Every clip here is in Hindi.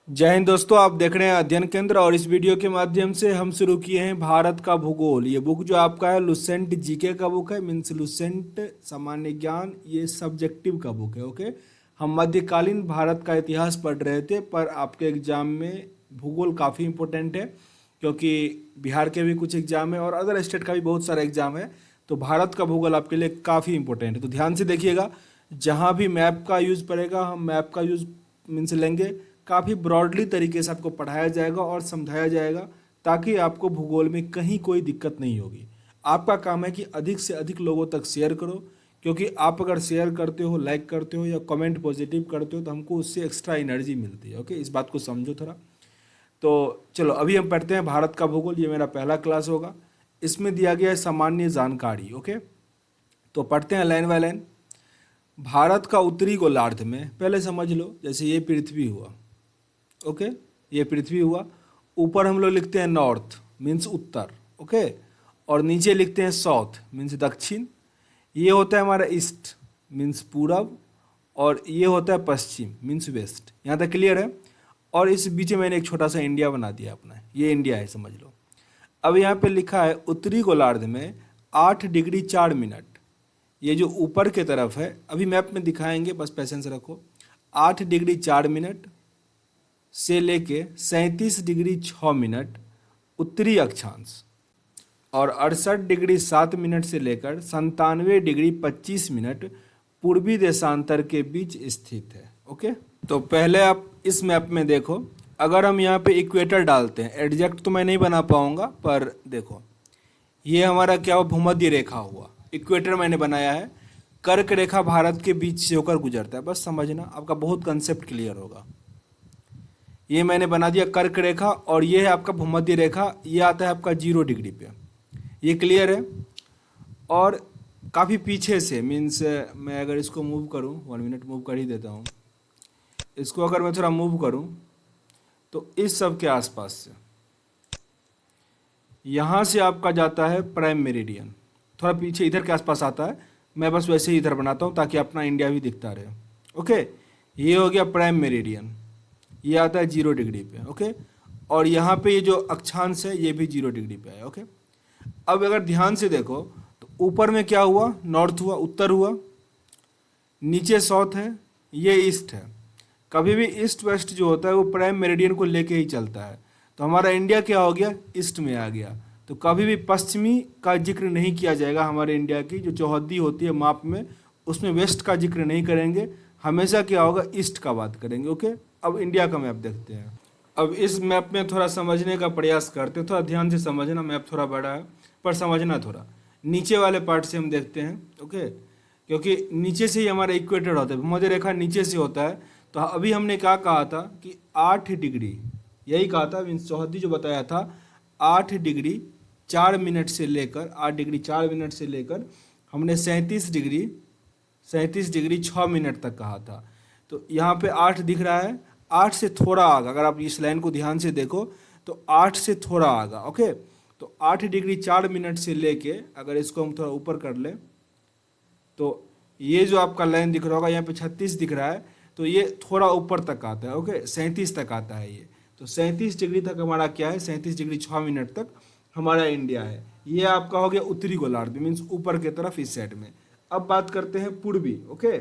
जय हिंद दोस्तों, आप देख रहे हैं अध्ययन केंद्र और इस वीडियो के माध्यम से हम शुरू किए हैं भारत का भूगोल। ये बुक जो आपका है लुसेंट जीके का बुक है, मीन्स लुसेंट सामान्य ज्ञान, ये सब्जेक्टिव का बुक है। ओके, हम मध्यकालीन भारत का इतिहास पढ़ रहे थे, पर आपके एग्जाम में भूगोल काफ़ी इंपॉर्टेंट है क्योंकि बिहार के भी कुछ एग्जाम है और अदर स्टेट का भी बहुत सारा एग्जाम है। तो भारत का भूगोल आपके लिए काफ़ी इंपॉर्टेंट है, तो ध्यान से देखिएगा। जहाँ भी मैप का यूज़ पड़ेगा हम मैप का यूज़ मीन्स लेंगे। काफ़ी ब्रॉडली तरीके से आपको पढ़ाया जाएगा और समझाया जाएगा ताकि आपको भूगोल में कहीं कोई दिक्कत नहीं होगी। आपका काम है कि अधिक से अधिक लोगों तक शेयर करो, क्योंकि आप अगर शेयर करते हो, लाइक करते हो या कमेंट पॉजिटिव करते हो तो हमको उससे एक्स्ट्रा एनर्जी मिलती है। ओके, इस बात को समझो थोड़ा। तो चलो अभी हम पढ़ते हैं भारत का भूगोल। ये मेरा पहला क्लास होगा। इसमें दिया गया है सामान्य जानकारी। ओके, तो पढ़ते हैं लाइन बाय लाइन। भारत का उत्तरी गोलार्ध में, पहले समझ लो, जैसे ये पृथ्वी हुआ। ओके, ये पृथ्वी हुआ। ऊपर हम लोग लिखते हैं नॉर्थ मीन्स उत्तर। ओके, और नीचे लिखते हैं साउथ मीन्स दक्षिण। ये होता है हमारा ईस्ट मीन्स पूरब, और ये होता है पश्चिम मीन्स वेस्ट। यहाँ तक क्लियर है। और इस बीच में मैंने एक छोटा सा इंडिया बना दिया अपना, ये इंडिया है, समझ लो। अब यहाँ पे लिखा है उत्तरी गोलार्ध में 8 डिग्री 4 मिनट। ये जो ऊपर के तरफ है, अभी मैप में दिखाएंगे, बस पैसेंस रखो। 8 डिग्री 4 मिनट से लेके 37 डिग्री 6 मिनट उत्तरी अक्षांश, और 68 डिग्री 7 मिनट से लेकर 97 डिग्री 25 मिनट पूर्वी देशांतर के बीच स्थित है। ओके, तो पहले आप इस मैप में देखो। अगर हम यहाँ पे इक्वेटर डालते हैं, एग्जैक्ट तो मैं नहीं बना पाऊंगा, पर देखो ये हमारा क्या हुआ, भूमध्य रेखा हुआ। इक्वेटर मैंने बनाया है, कर्क रेखा भारत के बीच से होकर गुजरता है। बस समझना, आपका बहुत कंसेप्ट क्लियर होगा। ये मैंने बना दिया कर्क रेखा, और ये है आपका भूमध्य रेखा, ये आता है आपका 0 डिग्री पे। ये क्लियर है। और काफ़ी पीछे से मीन्स मैं अगर इसको मूव करूं, 1 मिनट मूव कर ही देता हूं। इसको अगर मैं थोड़ा मूव करूं तो इस सब के आसपास से, यहाँ से आपका जाता है प्राइम मेरिडियन, थोड़ा पीछे इधर के आसपास आता है। मैं बस वैसे ही इधर बनाता हूँ ताकि अपना इंडिया भी दिखता रहे। ओके, ये हो गया प्राइम मेरिडियन, ये आता है 0 डिग्री पे। ओके, और यहाँ पे ये जो अक्षांश है ये भी 0 डिग्री पे है। ओके, अब अगर ध्यान से देखो तो ऊपर में क्या हुआ, नॉर्थ हुआ, उत्तर हुआ, नीचे साउथ है, ये ईस्ट है। कभी भी ईस्ट वेस्ट जो होता है वो प्राइम मेरिडियन को लेके ही चलता है। तो हमारा इंडिया क्या हो गया, ईस्ट में आ गया। तो कभी भी पश्चिमी का जिक्र नहीं किया जाएगा। हमारे इंडिया की जो चौहद्दी होती है माप में, उसमें वेस्ट का जिक्र नहीं करेंगे, हमेशा क्या होगा, ईस्ट का बात करेंगे। ओके, अब इंडिया का मैप देखते हैं। अब इस मैप में थोड़ा समझने का प्रयास करते हैं, थोड़ा ध्यान से समझना। मैप थोड़ा बड़ा है पर समझना थोड़ा। नीचे वाले पार्ट से हम देखते हैं। ओके, क्योंकि नीचे से ही हमारा इक्वेटर होता है, भूमध्य रेखा नीचे से होता है। तो अभी हमने क्या कहा था कि 8 डिग्री, यही कहा था, मीन्स चौहद्दी जो बताया था, 8 डिग्री 4 मिनट से लेकर, 8 डिग्री 4 मिनट से लेकर हमने 37 डिग्री 6 मिनट तक कहा था। तो यहाँ पे 8 दिख रहा है, 8 से थोड़ा आगा, अगर आप इस लाइन को ध्यान से देखो तो 8 से थोड़ा आगा। ओके, तो 8 डिग्री 4 मिनट से लेके, अगर इसको हम थोड़ा ऊपर कर लें तो ये जो आपका लाइन दिख रहा होगा, यहाँ पे 36 दिख रहा है, तो ये थोड़ा ऊपर तक आता है। ओके, 37 तक आता है ये। तो 37 डिग्री तक हमारा क्या है, 37 डिग्री 6 मिनट तक हमारा इंडिया है। ये आपका हो गया उत्तरी गोलार्ध मीन्स ऊपर की तरफ इस साइड में। अब बात करते हैं पूर्वी। ओके,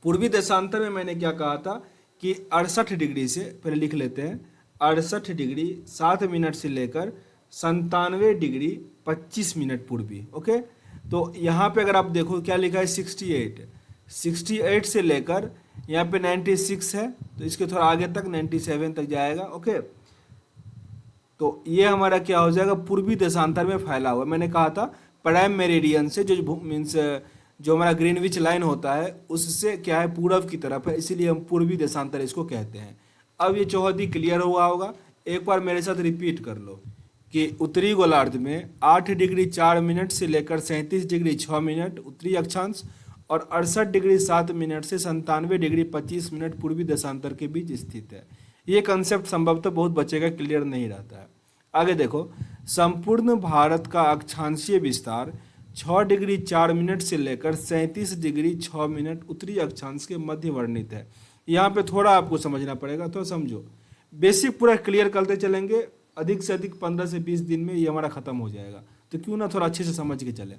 पूर्वी देशांतर में मैंने क्या कहा था कि 68 डिग्री से, पहले लिख लेते हैं, 68 डिग्री 7 मिनट से लेकर 97 डिग्री 25 मिनट पूर्वी। ओके, तो यहाँ पे अगर आप देखो क्या लिखा है, 68 से लेकर यहाँ पे 96 है, तो इसके थोड़ा आगे तक 97 तक जाएगा। ओके, तो ये हमारा क्या हो जाएगा, पूर्वी देशांतर में फैला हुआ। मैंने कहा था प्राइम मेरिडियन से, जो मीन्स जो हमारा ग्रीनविच लाइन होता है उससे क्या है, पूरब की तरफ है, इसीलिए हम पूर्वी देशांतर इसको कहते हैं। अब ये चौहद्दी क्लियर हुआ होगा, एक बार मेरे साथ रिपीट कर लो कि उत्तरी गोलार्ध में 8 डिग्री 4 मिनट से लेकर 37 डिग्री 6 मिनट उत्तरी अक्षांश, और 68 डिग्री 7 मिनट से 97 डिग्री 25 मिनट पूर्वी देशांतर के बीच स्थित है। ये कंसेप्ट संभवतः बहुत बच्चे का क्लियर नहीं रहता है। आगे देखो, संपूर्ण भारत का अक्षांशीय विस्तार 6 डिग्री 4 मिनट से लेकर 37 डिग्री 6 मिनट उत्तरी अक्षांश के मध्य वर्णित है। यहाँ पे थोड़ा आपको समझना पड़ेगा, थोड़ा समझो। बेसिक पूरा क्लियर करते चलेंगे, अधिक से अधिक 15 से 20 दिन में ये हमारा खत्म हो जाएगा। तो क्यों ना थोड़ा अच्छे से समझ के चले।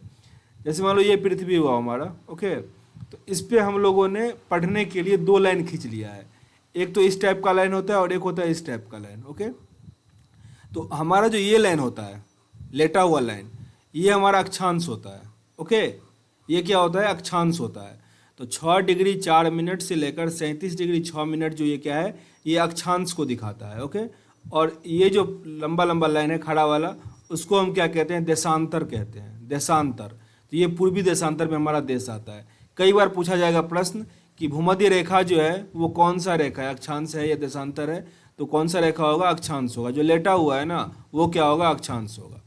जैसे मान लो ये पृथ्वी हुआ हमारा, ओके, तो इस पे हम लोगों ने पढ़ने के लिए 2 लाइन खींच लिया है। एक तो इस टाइप का लाइन होता है और एक होता है इस टाइप का लाइन, ओके। तो हमारा जो ये लाइन होता है, लेटा हुआ लाइन, ये हमारा अक्षांश होता है, ओके। ये क्या होता है? अक्षांश होता है। तो 6 डिग्री 4 मिनट से लेकर 37 डिग्री 6 मिनट जो ये क्या है, ये अक्षांश को दिखाता है, ओके। और ये जो लंबा लंबा लाइन है खड़ा वाला, उसको हम क्या कहते हैं? देशांतर कहते हैं, देशांतर। तो ये पूर्वी देशांतर में हमारा देश आता है। कई बार पूछा जाएगा प्रश्न कि भूमध्य रेखा जो है वो कौन सा रेखा है, अक्षांश है या देशांतर है? तो कौन सा रेखा होगा? अक्षांश होगा। जो लेटा हुआ है ना, वो क्या होगा? अक्षांश होगा।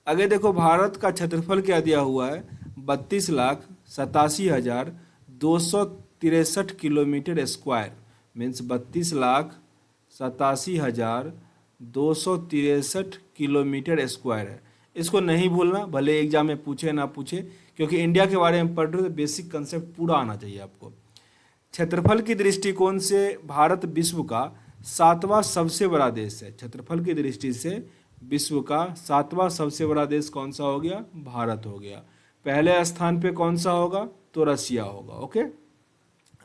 आगे देखो, भारत का क्षेत्रफल क्या दिया हुआ है? 32,87,263 kilometre square, means 32,87,263 kilometre square है। इसको नहीं भूलना, भले एग्जाम में पूछे ना पूछे, क्योंकि इंडिया के बारे में पढ़ रहे हो तो बेसिक कंसेप्ट पूरा आना चाहिए आपको। क्षेत्रफल की दृष्टिकोण से भारत विश्व का 7वां सबसे बड़ा देश है। क्षेत्रफल की दृष्टि से विश्व का 7वां सबसे बड़ा देश कौन सा हो गया? भारत हो गया। पहले स्थान पे कौन सा होगा? तो रसिया होगा, ओके।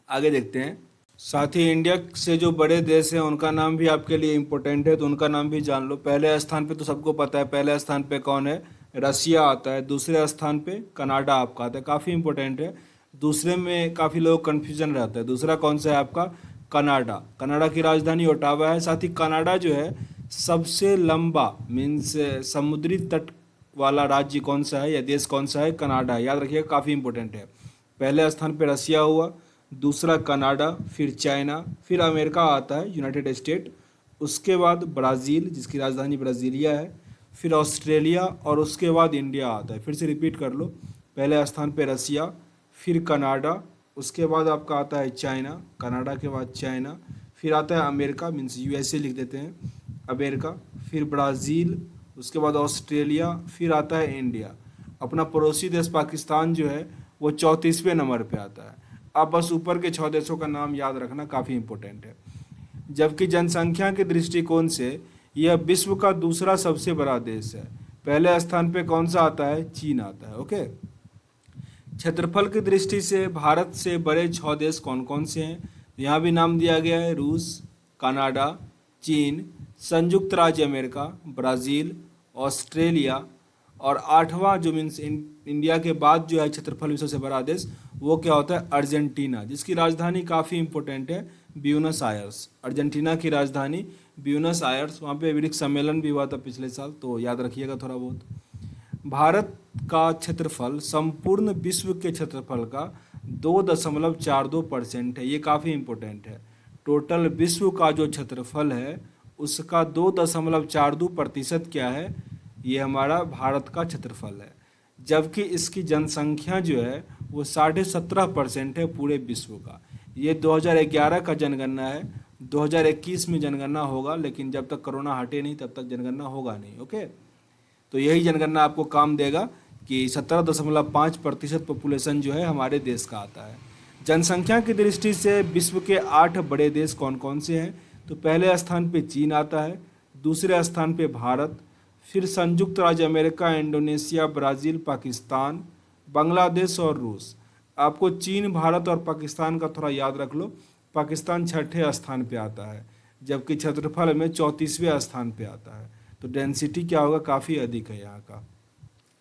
आगे देखते हैं। साथ ही इंडिया से जो बड़े देश हैं उनका नाम भी आपके लिए इम्पोर्टेंट है, तो उनका नाम भी जान लो। पहले स्थान पे तो सबको पता है, पहले स्थान पे कौन है? रसिया आता है। दूसरे स्थान पे कनाडा आपका आता है, काफ़ी इंपॉर्टेंट है। दूसरे में काफ़ी लोग कन्फ्यूजन रहता है। दूसरा कौन सा है आपका? कनाडा। कनाडा की राजधानी ओटावा है। साथ ही कनाडा जो है सबसे लंबा, मीन्स समुद्री तट वाला राज्य कौन सा है या देश कौन सा है? कनाडा। याद रखिएगा, काफ़ी इंपॉर्टेंट है। पहले स्थान पे रसिया हुआ, दूसरा कनाडा, फिर चाइना, फिर अमेरिका आता है, यूनाइटेड स्टेट, उसके बाद ब्राज़ील जिसकी राजधानी ब्राज़ीलिया है, फिर ऑस्ट्रेलिया और उसके बाद इंडिया आता है। फिर से रिपीट कर लो, पहले स्थान पे रसिया, फिर कनाडा, उसके बाद आपका आता है चाइना, कनाडा के बाद चाइना, फिर आता है अमेरिका, मीन्स यूएसए लिख देते हैं, अमेरिका, फिर ब्राज़ील, उसके बाद ऑस्ट्रेलिया, फिर आता है इंडिया। अपना पड़ोसी देश पाकिस्तान जो है वो 34वें नंबर पे आता है। आप बस ऊपर के 6 देशों का नाम याद रखना, काफ़ी इंपॉर्टेंट है। जबकि जनसंख्या के दृष्टिकोण से यह विश्व का दूसरा सबसे बड़ा देश है। पहले स्थान पे कौन सा आता है? चीन आता है, ओके। क्षेत्रफल की दृष्टि से भारत से बड़े 6 देश कौन कौन से हैं? यहाँ भी नाम दिया गया है, रूस, कनाडा, चीन, संयुक्त राज्य अमेरिका, ब्राज़ील, ऑस्ट्रेलिया, और 8वां जो मीन्स इंडिया के बाद जो है क्षेत्रफल में सबसे बड़ा देश, वो क्या होता है? अर्जेंटीना, जिसकी राजधानी काफ़ी इंपॉर्टेंट है, ब्यूनस आयर्स। अर्जेंटीना की राजधानी ब्यूनस आयर्स, वहाँ पे ब्रिक्स सम्मेलन भी हुआ था पिछले साल, तो याद रखिएगा थोड़ा बहुत। भारत का क्षेत्रफल संपूर्ण विश्व के क्षेत्रफल का 2.42% है। ये काफ़ी इंपॉर्टेंट है। टोटल विश्व का जो क्षेत्रफल है उसका 2.42% क्या है? ये हमारा भारत का क्षेत्रफल है। जबकि इसकी जनसंख्या जो है वो 17.5% है पूरे विश्व का। ये 2011 का जनगणना है, 2021 में जनगणना होगा, लेकिन जब तक कोरोना हटे नहीं तब तक जनगणना होगा नहीं, ओके। तो यही जनगणना आपको काम देगा कि 17.5% पॉपुलेशन जो है हमारे देश का आता है। जनसंख्या की दृष्टि से विश्व के 8 बड़े देश कौन कौन से हैं? तो पहले स्थान पे चीन आता है, दूसरे स्थान पे भारत, फिर संयुक्त राज्य America, Indonesia, Brazil, Pakistan, Bangladesh और रूस। आपको चीन, भारत और पाकिस्तान का थोड़ा याद रख लो। पाकिस्तान 6ठे स्थान पे आता है, जबकि क्षेत्रफल में 34वें स्थान पे आता है। तो डेंसिटी क्या होगा? काफ़ी अधिक है यहाँ का।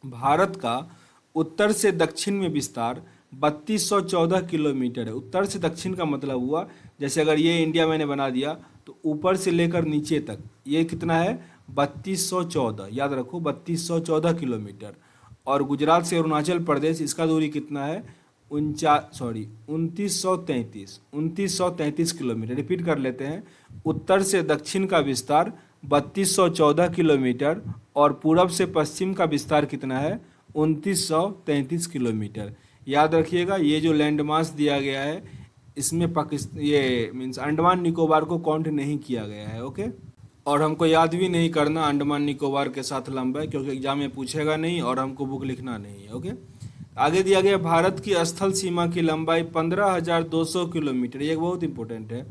भारत का उत्तर से दक्षिण में विस्तार 3214 किलोमीटर है। उत्तर से दक्षिण का मतलब हुआ, जैसे अगर ये इंडिया मैंने बना दिया तो ऊपर से लेकर नीचे तक ये कितना है? 3214, याद रखो 3214 किलोमीटर। और गुजरात से अरुणाचल प्रदेश, इसका दूरी कितना है? 2933 किलोमीटर। रिपीट कर लेते हैं, उत्तर से दक्षिण का विस्तार 3214 किलोमीटर और पूरब से पश्चिम का विस्तार कितना है? 2933 किलोमीटर। याद रखिएगा, ये जो लैंड मास दिया गया है इसमें पाकिस्तान, ये मीन्स अंडमान निकोबार को काउंट नहीं किया गया है, ओके। और हमको याद भी नहीं करना अंडमान निकोबार के साथ लंबा है, क्योंकि एग्जाम में पूछेगा नहीं और हमको बुक लिखना नहीं है, ओके। आगे दिया गया भारत की स्थल सीमा की लंबाई 15,200 किलोमीटर, ये बहुत इंपॉर्टेंट है।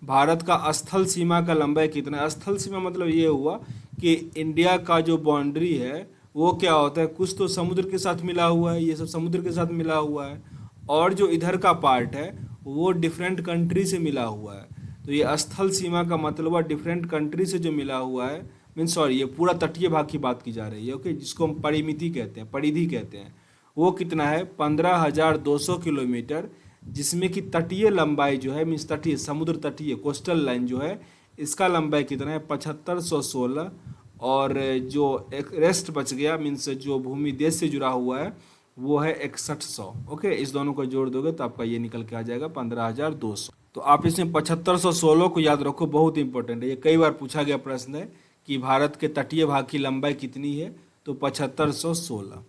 भारत का स्थल सीमा का लंबाई कितना है? स्थल सीमा मतलब ये हुआ कि इंडिया का जो बाउंड्री है वो क्या होता है, कुछ तो समुद्र के साथ मिला हुआ है, ये सब समुद्र के साथ मिला हुआ है, और जो इधर का पार्ट है वो डिफरेंट कंट्री से मिला हुआ है। तो ये स्थल सीमा का मतलब है डिफरेंट कंट्री से जो मिला हुआ है, मीन सॉरी, ये पूरा तटीय भाग की बात की जा रही है, ओके, जिसको हम परिमिति कहते हैं, परिधि कहते हैं। वो कितना है? 15,200 किलोमीटर, जिसमें कि तटीय लंबाई जो है, मीन्स तटीय, समुद्र तटीय, कोस्टल लाइन जो है, इसका लंबाई कितना है? 7516। और जो एक रेस्ट बच गया, मीन्स जो भूमि देश से जुड़ा हुआ है, वो है 6100। ओके, इस दोनों को जोड़ दोगे तो आपका ये निकल के आ जाएगा 15,200। तो आप इसमें 7516 को याद रखो, बहुत इंपॉर्टेंट है, ये कई बार पूछा गया प्रश्न है कि भारत के तटीय भाग की लंबाई कितनी है, तो 7516।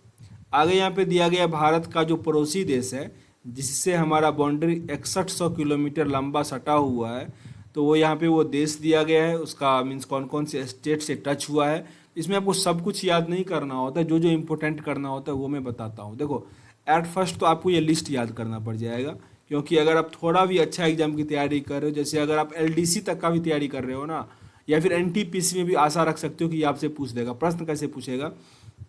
आगे यहाँ पे दिया गया भारत का जो पड़ोसी देश है जिससे हमारा बाउंड्री 6100 किलोमीटर लंबा सटा हुआ है, तो वो यहाँ पे वो देश दिया गया है, उसका मीन्स कौन कौन से स्टेट से टच हुआ है। इसमें आपको सब कुछ याद नहीं करना होता है, जो जो इम्पोर्टेंट करना होता है वो मैं बताता हूँ। देखो, एट फर्स्ट तो आपको ये लिस्ट याद करना पड़ जाएगा, क्योंकि अगर आप थोड़ा भी अच्छा एग्जाम की तैयारी कर रहे हो, जैसे अगर आप एलडीसी तक का भी तैयारी कर रहे हो ना, या फिर एनटीपीसी में भी आशा रख सकते हो कि ये आपसे पूछ देगा। प्रश्न कैसे पूछेगा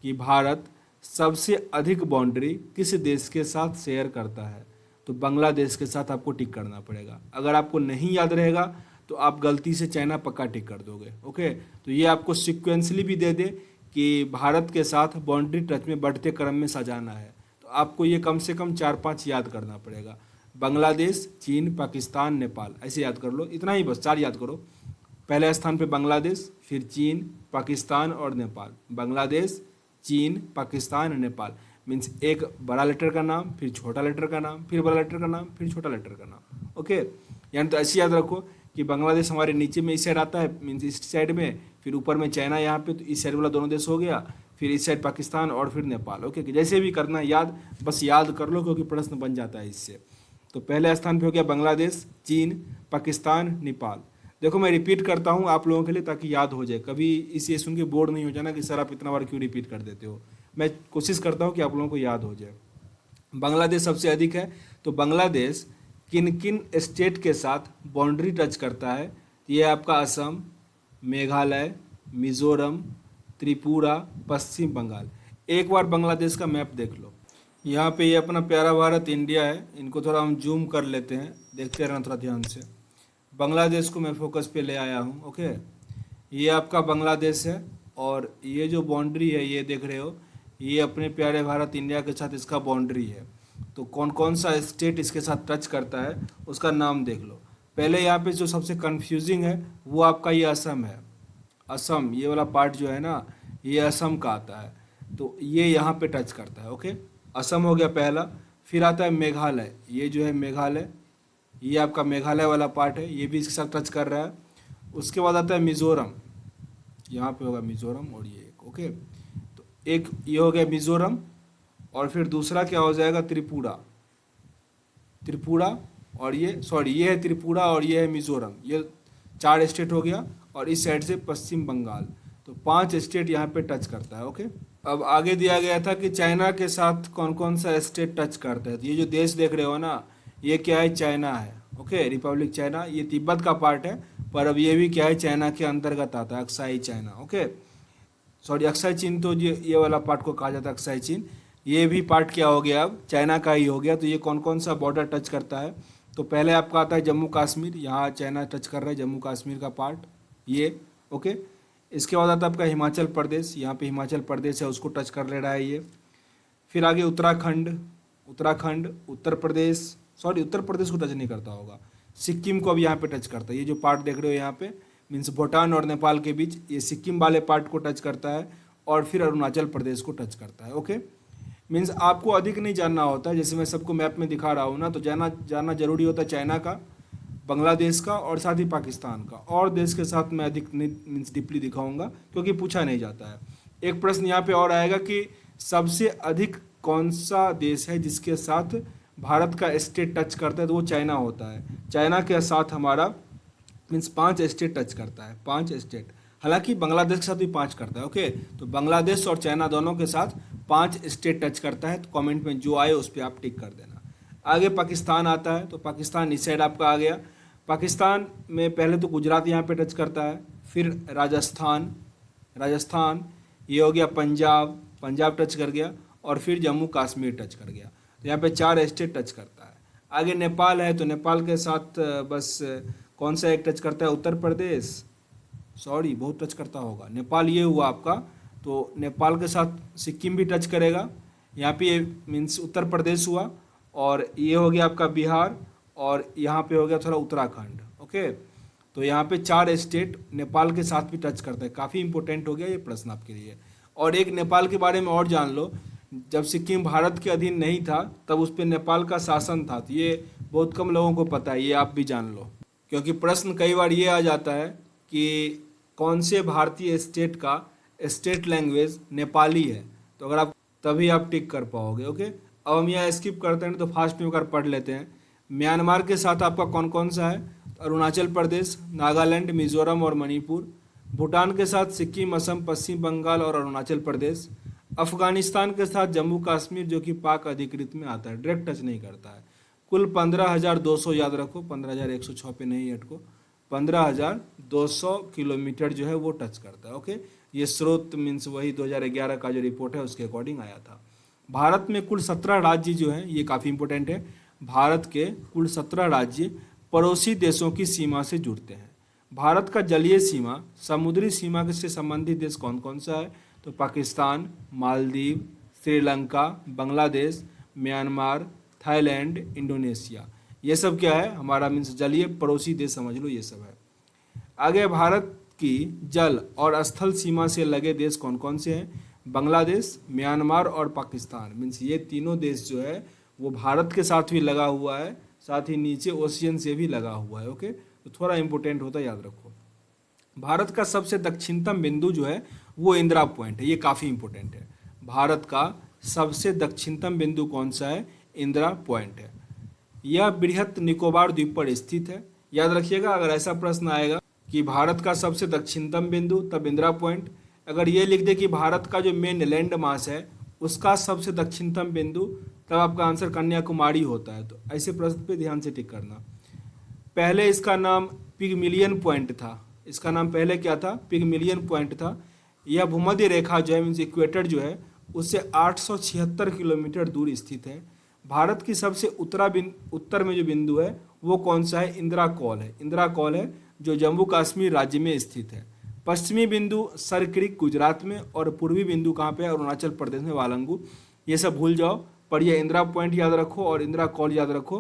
कि भारत सबसे अधिक बाउंड्री किस देश के साथ शेयर करता है, तो बांग्लादेश के साथ आपको टिक करना पड़ेगा। अगर आपको नहीं याद रहेगा तो आप गलती से चाइना पक्का टिक कर दोगे। ओके, तो ये आपको सिक्वेंसली भी दे दे कि भारत के साथ बाउंड्री टच में बढ़ते क्रम में सजाना है, तो आपको ये कम से कम 4-5 याद करना पड़ेगा। बांग्लादेश, चीन, पाकिस्तान, नेपाल, ऐसे याद कर लो, इतना ही बस, 4 याद करो। पहले स्थान पे बांग्लादेश, फिर चीन, पाकिस्तान और नेपाल। बांग्लादेश, चीन, पाकिस्तान और नेपाल, मीन्स एक बड़ा लेटर का नाम, फिर छोटा लेटर का नाम, फिर बड़ा लेटर का नाम, फिर छोटा लेटर का नाम। ओके, यानी तो ऐसे याद रखो कि बांग्लादेश हमारे नीचे में इस साइड आता है, मीन्स इस साइड में, फिर ऊपर में चाइना यहाँ पे, तो इस साइड वाला दोनों देश हो गया, फिर इस साइड पाकिस्तान और फिर नेपाल। ओके, जैसे भी करना है याद, बस याद कर लो क्योंकि प्रश्न बन जाता है इससे। तो पहले स्थान पे हो गया बांग्लादेश, चीन, पाकिस्तान, नेपाल। देखो मैं रिपीट करता हूँ आप लोगों के लिए ताकि याद हो जाए, कभी इसे सुन के बोर्ड नहीं हो जाना कि सर आप इतना बार क्यों रिपीट कर देते हो। मैं कोशिश करता हूँ कि आप लोगों को याद हो जाए। बांग्लादेश सबसे अधिक है, तो बांग्लादेश किन किन स्टेट के साथ बाउंड्री टच करता है? ये आपका असम, मेघालय, मिजोरम, त्रिपुरा, पश्चिम बंगाल। एक बार बांग्लादेश का मैप देख लो, यहाँ पे ये अपना प्यारा भारत इंडिया है, इनको थोड़ा हम जूम कर लेते हैं, देखते रहना थोड़ा ध्यान से। बांग्लादेश को मैं फोकस पे ले आया हूँ। ओके, ये आपका बांग्लादेश है, और ये जो बाउंड्री है ये देख रहे हो, ये अपने प्यारे भारत इंडिया के साथ इसका बाउंड्री है। तो कौन कौन सा स्टेट इसके साथ टच करता है उसका नाम देख लो। पहले यहाँ पे जो सबसे कंफ्यूजिंग है वो आपका ये असम है। असम, ये वाला पार्ट जो है ना, ये असम का आता है, तो ये यहाँ पे टच करता है। ओके, असम हो गया पहला। फिर आता है मेघालय, ये जो है मेघालय, ये आपका मेघालय वाला पार्ट है, ये भी इसके साथ टच कर रहा है। उसके बाद आता है मिज़ोरम, यहाँ पे होगा मिज़ोरम, और ये एक। ओके, तो एक ये हो गया मिज़ोरम, और फिर दूसरा क्या हो जाएगा? त्रिपुरा। त्रिपुरा, और ये सॉरी, ये है त्रिपुरा और ये है मिज़ोरम, ये 4 स्टेट हो गया, और इस साइड से पश्चिम बंगाल। तो 5 स्टेट यहाँ पे टच करता है। ओके, अब आगे दिया गया था कि चाइना के साथ कौन कौन सा स्टेट टच करता है। तो ये जो देश देख रहे हो ना, ये क्या है? चाइना है। ओके, रिपब्लिक चाइना, ये तिब्बत का पार्ट है, पर अब ये भी क्या है? चाइना के अंतर्गत आता है, Aksai China. Okay, sorry, Aksai चीन, तो ये वाला पार्ट को कहा जाता है अक्साई चीन। ये भी पार्ट क्या हो गया? अब चाइना का ही हो गया। तो ये कौन कौन सा बॉर्डर टच करता है? तो पहले आपका आता है जम्मू कश्मीर, यहाँ चाइना टच कर रहा है जम्मू कश्मीर का पार्ट, ये। ओके, इसके बाद आता है आपका हिमाचल प्रदेश, यहाँ पे हिमाचल प्रदेश है, उसको टच कर ले रहा है ये। फिर आगे उत्तराखंड, उत्तराखंड, उत्तर प्रदेश, सॉरी उत्तर प्रदेश को टच नहीं करता होगा, सिक्किम को अब यहाँ पे टच करता है। ये जो पार्ट देख रहे हो यहाँ पे, मीन्स भूटान और नेपाल के बीच, ये सिक्किम वाले पार्ट को टच करता है, और फिर अरुणाचल प्रदेश को टच करता है। ओके, मीन्स आपको अधिक नहीं जानना होता है, जैसे मैं सबको मैप में दिखा रहा हूँ ना, तो जानना जरूरी होता है चाइना का, बांग्लादेश का, और साथ ही पाकिस्तान का। और देश के साथ मैं अधिक मीन्स डीपली दिखाऊंगा क्योंकि पूछा नहीं जाता है। एक प्रश्न यहाँ पे और आएगा कि सबसे अधिक कौन सा देश है जिसके साथ भारत का स्टेट टच करता है, तो वो चाइना होता है। चाइना के साथ हमारा मीन्स 5 स्टेट टच करता है, 5 स्टेट। हालांकि बांग्लादेश के साथ भी 5 करता है। ओके, तो बांग्लादेश और चाइना दोनों के साथ 5 स्टेट टच करता है। तो कमेंट में जो आए उस पर आप टिक कर देना। आगे पाकिस्तान आता है, तो पाकिस्तान इस साइड आपका आ गया। पाकिस्तान में पहले तो गुजरात यहाँ पे टच करता है, फिर राजस्थान, राजस्थान ये हो गया, पंजाब, पंजाब टच कर गया, और फिर जम्मू कश्मीर टच कर गया। तो यहाँ पे 4 स्टेट टच करता है। आगे नेपाल है, तो नेपाल के साथ बस कौन सा एक टच करता है, उत्तर प्रदेश, सॉरी बहुत टच करता होगा, नेपाल ये हुआ आपका। तो नेपाल के साथ सिक्किम भी टच करेगा। यहाँ पे मीन्स उत्तर प्रदेश हुआ, और ये हो गया आपका बिहार, और यहाँ पे हो गया थोड़ा उत्तराखंड। ओके, तो यहाँ पे 4 स्टेट नेपाल के साथ भी टच करता है। काफ़ी इंपॉर्टेंट हो गया ये प्रश्न आपके लिए। और एक नेपाल के बारे में और जान लो, जब सिक्किम भारत के अधीन नहीं था तब उस पर नेपाल का शासन था। तो ये बहुत कम लोगों को पता है, ये आप भी जान लो, क्योंकि प्रश्न कई बार ये आ जाता है कि कौन से भारतीय स्टेट का स्टेट लैंग्वेज नेपाली है। तो अगर आप तभी आप टिक कर पाओगे। ओके, अब हम यहाँ स्किप करते हैं, तो फास्ट में होकर पढ़ लेते हैं। म्यांमार के साथ आपका कौन कौन सा है, अरुणाचल प्रदेश, नागालैंड, मिजोरम और मणिपुर। भूटान के साथ सिक्किम, असम, पश्चिम बंगाल और अरुणाचल प्रदेश। अफगानिस्तान के साथ जम्मू कश्मीर, जो कि पाक अधिकृत में आता है, डायरेक्ट टच नहीं करता है। कुल 15,200 याद रखो, 15,106 पे नहीं अटको, 15,200 किलोमीटर जो है वो टच करता है। ओके, ये स्रोत मीन्स वही 2011 का जो रिपोर्ट है उसके अकॉर्डिंग आया था। भारत में कुल 17 राज्य जो हैं, ये काफ़ी इंपॉर्टेंट है। भारत के कुल 17 राज्य पड़ोसी देशों की सीमा से जुड़ते हैं। भारत का जलीय सीमा, समुद्री सीमा से संबंधित देश कौन कौन सा है, तो Pakistan, Maldives, Sri Lanka, Bangladesh, Myanmar, Thailand, Indonesia. ये सब क्या है, हमारा मीन्स जलीय पड़ोसी देश समझ लो, ये सब है। आगे भारत की जल और स्थल सीमा से लगे देश कौन कौन से हैं, बांग्लादेश, म्यांमार और पाकिस्तान। मीन्स ये तीनों देश जो है वो भारत के साथ भी लगा हुआ है, साथ ही नीचे ओशियन से भी लगा हुआ है। ओके, तो थोड़ा इंपॉर्टेंट होता है, याद रखो। भारत का सबसे दक्षिणतम बिंदु जो है वो इंदिरा पॉइंट है, ये काफ़ी इंपॉर्टेंट है। भारत का सबसे दक्षिणतम बिंदु कौन सा है, इंदिरा पॉइंट है। यह बृहत निकोबार द्वीप पर स्थित है। याद रखिएगा, अगर ऐसा प्रश्न आएगा कि भारत का सबसे दक्षिणतम बिंदु, तब इंदिरा पॉइंट। अगर ये लिख दे कि भारत का जो मेन लैंड मास है उसका सबसे दक्षिणतम बिंदु, तब आपका आंसर कन्याकुमारी होता है। तो ऐसे प्रश्न पे ध्यान से टिक करना। पहले इसका नाम पिगमिलियन पॉइंट था। इसका नाम पहले क्या था, पिगमिलियन पॉइंट था। यह भूमध्य रेखा जो है मीन्स इक्वेटर जो है उससे 876 किलोमीटर दूर स्थित है। भारत की सबसे उत्तर में जो बिंदु है वो कौन सा है, इंदिरा कॉल है। इंदिरा कॉल है जो जम्मू कश्मीर राज्य में स्थित है। पश्चिमी बिंदु सर क्रीक गुजरात में, और पूर्वी बिंदु कहाँ पे है, अरुणाचल प्रदेश में, वालंगू। ये सब भूल जाओ, पर यह इंदिरा पॉइंट याद रखो और इंदिरा कॉल याद रखो।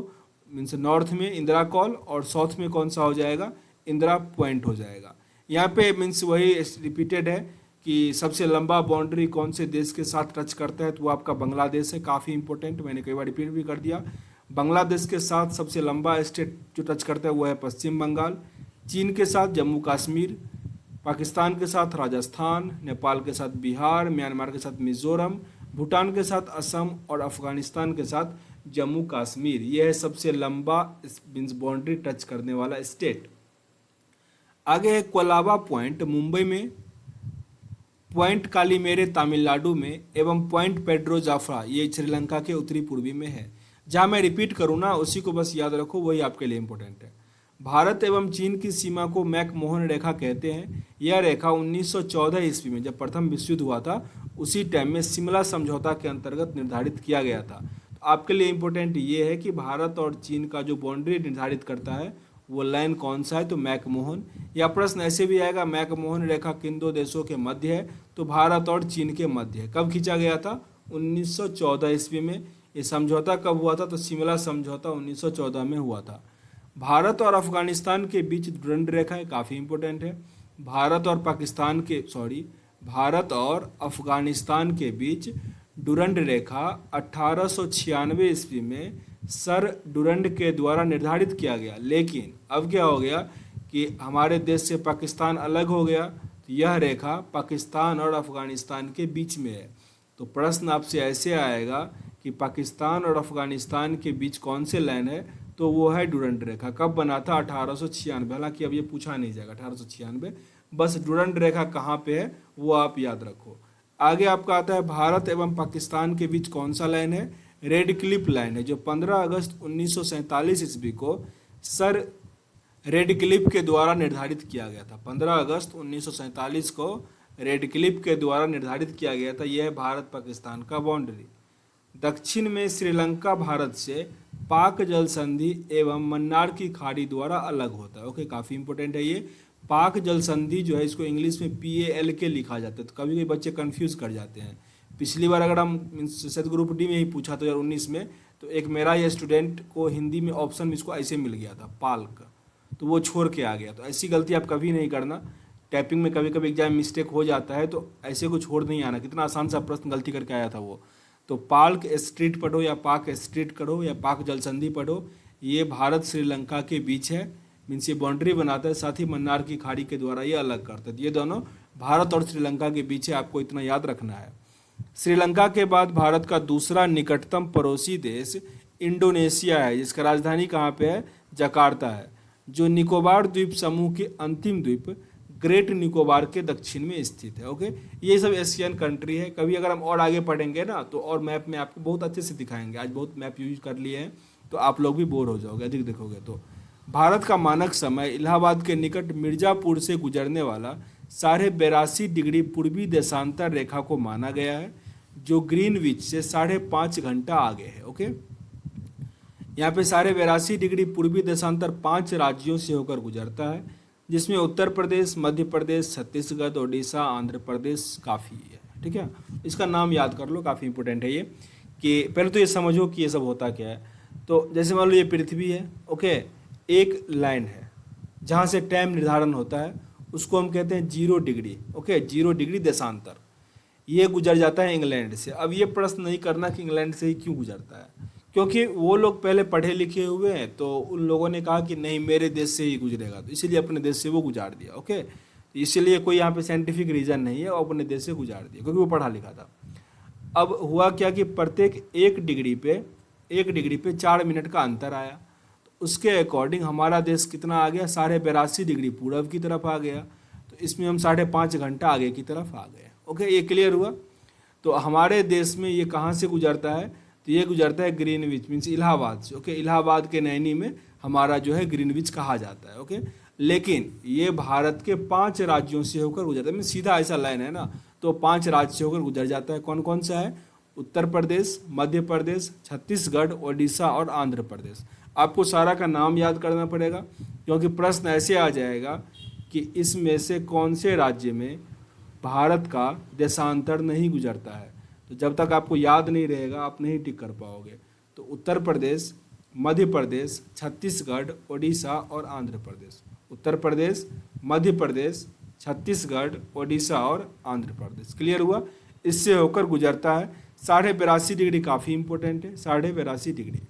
मीन्स नॉर्थ में इंदिरा कॉल और साउथ में कौन सा हो जाएगा, इंदिरा पॉइंट हो जाएगा। यहाँ पे मीन्स वही रिपीटेड है कि सबसे लंबा बाउंड्री कौन से देश के साथ टच करता है, तो वो आपका बांग्लादेश है। काफ़ी इंपॉर्टेंट, मैंने कई बार रिपीट भी कर दिया। बांग्लादेश के साथ सबसे लंबा स्टेट जो टच करता है वो है पश्चिम बंगाल। चीन के साथ जम्मू कश्मीर, पाकिस्तान के साथ राजस्थान, नेपाल के साथ बिहार, म्यांमार के साथ मिजोरम, भूटान के साथ असम और अफगानिस्तान के साथ जम्मू कश्मीर। यह है सबसे लंबा मीन्स बाउंड्री टच करने वाला स्टेट। आगे है कोलाबा पॉइंट मुंबई में, पॉइंट कालीमेरे तमिलनाडु में, एवं पॉइंट पेड्रो जाफरा ये श्रीलंका के उत्तरी पूर्वी में है। जहाँ मैं रिपीट करूँ ना उसी को बस याद रखो, वही आपके लिए इंपॉर्टेंट है। भारत एवं चीन की सीमा को मैकमोहन रेखा कहते हैं। यह रेखा 1914 ईस्वी में जब प्रथम विश्व युद्ध हुआ था उसी टाइम में शिमला समझौता के अंतर्गत निर्धारित किया गया था। तो आपके लिए इंपॉर्टेंट ये है कि भारत और चीन का जो बाउंड्री निर्धारित करता है वो लाइन कौन सा है, तो मैकमोहन। या प्रश्न ऐसे भी आएगा, मैकमोहन रेखा किन दो देशों के मध्य है, तो भारत और चीन के मध्य है। कब खींचा गया था, 1914 ईस्वी में। ये समझौता कब हुआ था, तो शिमला समझौता 1914 में हुआ था। भारत और अफगानिस्तान के बीच डुरंड रेखा है, काफ़ी इंपॉर्टेंट है। भारत और अफगानिस्तान के बीच डुरंड रेखा 1896 ईस्वी में सर डुरंड के द्वारा निर्धारित किया गया। लेकिन अब क्या हो गया कि हमारे देश से पाकिस्तान अलग हो गया, तो यह रेखा पाकिस्तान और अफगानिस्तान के बीच में है। तो प्रश्न आपसे ऐसे आएगा कि पाकिस्तान और अफगानिस्तान के बीच कौन से लाइन है, तो तो वो है डुरंड रेखा। कब बना था? 1896। हालांकि अब ये पूछा नहीं जाएगा 1896, बस डुरंड रेखा कहाँ पे है वो आप याद रखो। आगे आपका आता है भारत एवं पाकिस्तान के बीच कौन सा लाइन है? रेड क्लिफ लाइन है, जो 15 अगस्त 1947 ईस्वी को सर रेड क्लिफ के द्वारा निर्धारित किया गया था। 15 अगस्त 1947 को रेड क्लिफ के द्वारा निर्धारित किया गया था। यह है भारत पाकिस्तान का बाउंड्री। दक्षिण में श्रीलंका भारत से पाक जल संधि एवं मन्नार की खाड़ी द्वारा अलग होता है। ओके, काफ़ी इंपॉर्टेंट है ये। पाक जल संधि जो है इसको इंग्लिश में PALK लिखा जाता है, तो कभी कभी बच्चे कंफ्यूज कर जाते हैं। पिछली बार अगर हम शायद ग्रुप डी में ही पूछा 2019 में, तो एक मेरा ये स्टूडेंट को हिंदी में ऑप्शन में इसको ऐसे मिल गया था पाल्क, तो वो छोड़ के आ गया। तो ऐसी गलती आप कभी नहीं करना। टाइपिंग में कभी कभी एग्जाम मिस्टेक हो जाता है, तो ऐसे को छोड़ नहीं आना। कितना आसान सा प्रश्न गलती करके आया था वो। तो पाल्क स्ट्रीट पढ़ो या पाक स्ट्रीट पढ़ो या पाक जल संधि पढ़ो, ये भारत श्रीलंका के बीच है, मीन्स ये बाउंड्री बनाता है, साथ ही मन्नार की खाड़ी के द्वारा ये अलग करता है। ये दोनों भारत और श्रीलंका के बीच है, आपको इतना याद रखना है। श्रीलंका के बाद भारत का दूसरा निकटतम पड़ोसी देश इंडोनेशिया है, जिसका राजधानी कहाँ पे है? जकार्ता है, जो निकोबार द्वीप समूह के अंतिम द्वीप ग्रेट निकोबार के दक्षिण में स्थित है। ओके, ये सब एशियन कंट्री है। कभी अगर हम और आगे पढ़ेंगे ना, तो और मैप में आपको बहुत अच्छे से दिखाएंगे। आज बहुत मैप यूज कर लिए हैं, तो आप लोग भी बोर हो जाओगे अधिक देखोगे तो। भारत का मानक समय इलाहाबाद के निकट मिर्जापुर से गुजरने वाला 82.5 डिग्री पूर्वी देशांतर रेखा को माना गया है, जो ग्रीनविच से 5.5 घंटा आगे है। ओके, यहाँ पे 82.5 डिग्री पूर्वी देशांतर 5 राज्यों से होकर गुजरता है, जिसमें उत्तर प्रदेश, मध्य प्रदेश, छत्तीसगढ़, ओडिशा, आंध्र प्रदेश काफ़ी है। ठीक है, इसका नाम याद कर लो, काफ़ी इंपॉर्टेंट है ये। कि पहले तो ये समझो कि ये सब होता क्या है। तो जैसे मान लो ये पृथ्वी है। ओके, एक लाइन है जहाँ से टाइम निर्धारण होता है, उसको हम कहते हैं 0 डिग्री। ओके, 0 डिग्री देशांतर, ये गुजर जाता है इंग्लैंड से। अब ये प्रश्न नहीं करना कि इंग्लैंड से ही क्यों गुजरता है, क्योंकि वो लोग पहले पढ़े लिखे हुए हैं, तो उन लोगों ने कहा कि नहीं मेरे देश से ही गुजरेगा, तो इसीलिए अपने देश से वो गुजार दिया। ओके, इसीलिए कोई यहाँ पे साइंटिफिक रीज़न नहीं है, वो अपने देश से गुजार दिया क्योंकि वो पढ़ा लिखा था। अब हुआ क्या कि प्रत्येक 1 डिग्री पे 4 मिनट का अंतर आया, तो उसके अकॉर्डिंग हमारा देश कितना आ गया? 82.5 डिग्री पूरब की तरफ आ गया, तो इसमें हम 5.5 घंटा आगे की तरफ आ गए। ओके, ये क्लियर हुआ। तो हमारे देश में ये कहाँ से गुजरता है? तो ये गुजरता है ग्रीनविच, मीन्स इलाहाबाद से। ओके, इलाहाबाद के नैनी में हमारा जो है ग्रीनविच कहा जाता है। ओके, लेकिन ये भारत के 5 राज्यों से होकर गुजरता है, मीन्स सीधा ऐसा लाइन है ना, तो 5 राज्य से होकर गुजर जाता है। कौन कौन सा है? उत्तर प्रदेश, मध्य प्रदेश, छत्तीसगढ़, ओडिशा और आंध्र प्रदेश। आपको सारा का नाम याद करना पड़ेगा, क्योंकि प्रश्न ऐसे आ जाएगा कि इसमें से कौन से राज्य में भारत का देशांतर नहीं गुजरता है। तो जब तक आपको याद नहीं रहेगा आप नहीं टिक कर पाओगे। तो उत्तर प्रदेश, मध्य प्रदेश, छत्तीसगढ़, ओडिशा और आंध्र प्रदेश। उत्तर प्रदेश, मध्य प्रदेश, छत्तीसगढ़, ओडिशा और आंध्र प्रदेश। क्लियर हुआ? इससे होकर गुजरता है। 82.5 डिग्री काफ़ी इंपॉर्टेंट है, 82.5 डिग्री।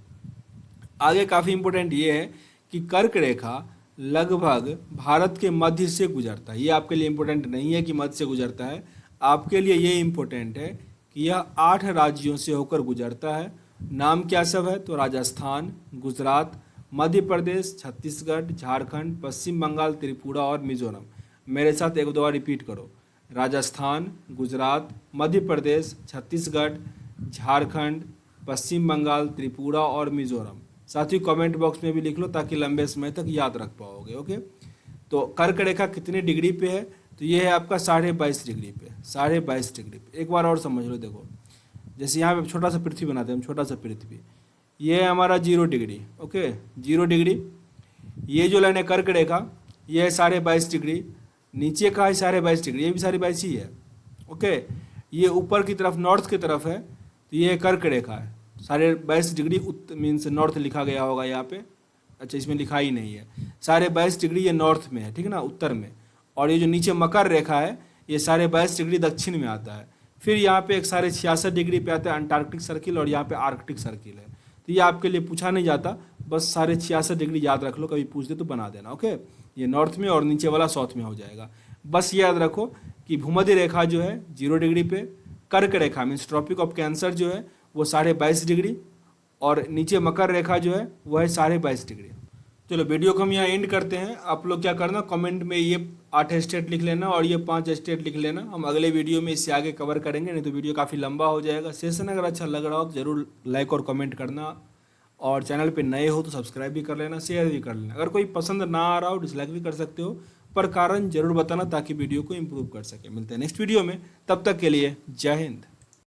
आगे काफ़ी इंपॉर्टेंट ये है कि कर्क रेखा लगभग भारत के मध्य से गुजरता है। ये आपके लिए इंपॉर्टेंट नहीं है कि मध्य से गुजरता है, आपके लिए ये इंपॉर्टेंट है कि यह 8 राज्यों से होकर गुजरता है। नाम क्या सब है? तो राजस्थान, गुजरात, मध्य प्रदेश, छत्तीसगढ़, झारखंड, पश्चिम बंगाल, त्रिपुरा और मिजोरम। मेरे साथ एक दो बार रिपीट करो। राजस्थान, गुजरात, मध्य प्रदेश, छत्तीसगढ़, झारखंड, पश्चिम बंगाल, त्रिपुरा और मिजोरम। साथ ही कमेंट बॉक्स में भी लिख लो ताकि लंबे समय तक याद रख पाओगे। ओके, तो कर्क रेखा कितने डिग्री पे है? तो ये है आपका 22.5 डिग्री पे, 22.5 डिग्री पे। एक बार और समझ लो, देखो जैसे यहाँ पे छोटा सा पृथ्वी बनाते हैं हम, छोटा सा पृथ्वी, ये है हमारा 0 डिग्री। Okay, 0 degree. ये जो लाइन है कर्क रेखा, ये है 22.5 डिग्री। नीचे का है 22.5 डिग्री, ये भी 22.5 ही है। ओके, ये ऊपर की तरफ नॉर्थ की तरफ है, तो ये कर्क रेखा है। 22.5 डिग्री मीन्स नॉर्थ लिखा गया होगा यहाँ पे। अच्छा, इसमें लिखा ही नहीं है। 22.5 डिग्री ये नॉर्थ में है, ठीक है ना, उत्तर में। और ये जो नीचे मकर रेखा है, ये 22.5 डिग्री दक्षिण में आता है। फिर यहाँ पे एक 66.5 डिग्री पे आता है अंटार्कटिक सर्किल, और यहाँ पे आर्कटिक सर्किल है। तो ये आपके लिए पूछा नहीं जाता, बस 66.5 डिग्री याद रख लो, कभी पूछ दे तो बना देना। ओके, ये नॉर्थ में और नीचे वाला साउथ में हो जाएगा। बस याद रखो कि भूमध्य रेखा जो है 0 डिग्री पे, कर्क रेखा मीन्स ट्रॉपिक ऑफ कैंसर जो है वो 22.5 डिग्री, और नीचे मकर रेखा जो है वो है 22.5 डिग्री। चलो वीडियो को हम यहाँ एंड करते हैं। आप लोग क्या करना, कमेंट में ये 8 स्टेट लिख लेना और ये 5 स्टेट लिख लेना। हम अगले वीडियो में इससे आगे कवर करेंगे, नहीं तो वीडियो काफ़ी लंबा हो जाएगा। सेशन अगर अच्छा लग रहा हो तो ज़रूर लाइक और कमेंट करना, और चैनल पे नए हो तो सब्सक्राइब भी कर लेना, शेयर भी कर लेना। अगर कोई पसंद ना आ रहा हो डिसलाइक भी कर सकते हो, पर कारण जरूर बताना ताकि वीडियो को इम्प्रूव कर सके। मिलते हैं नेक्स्ट वीडियो में, तब तक के लिए जय हिंद।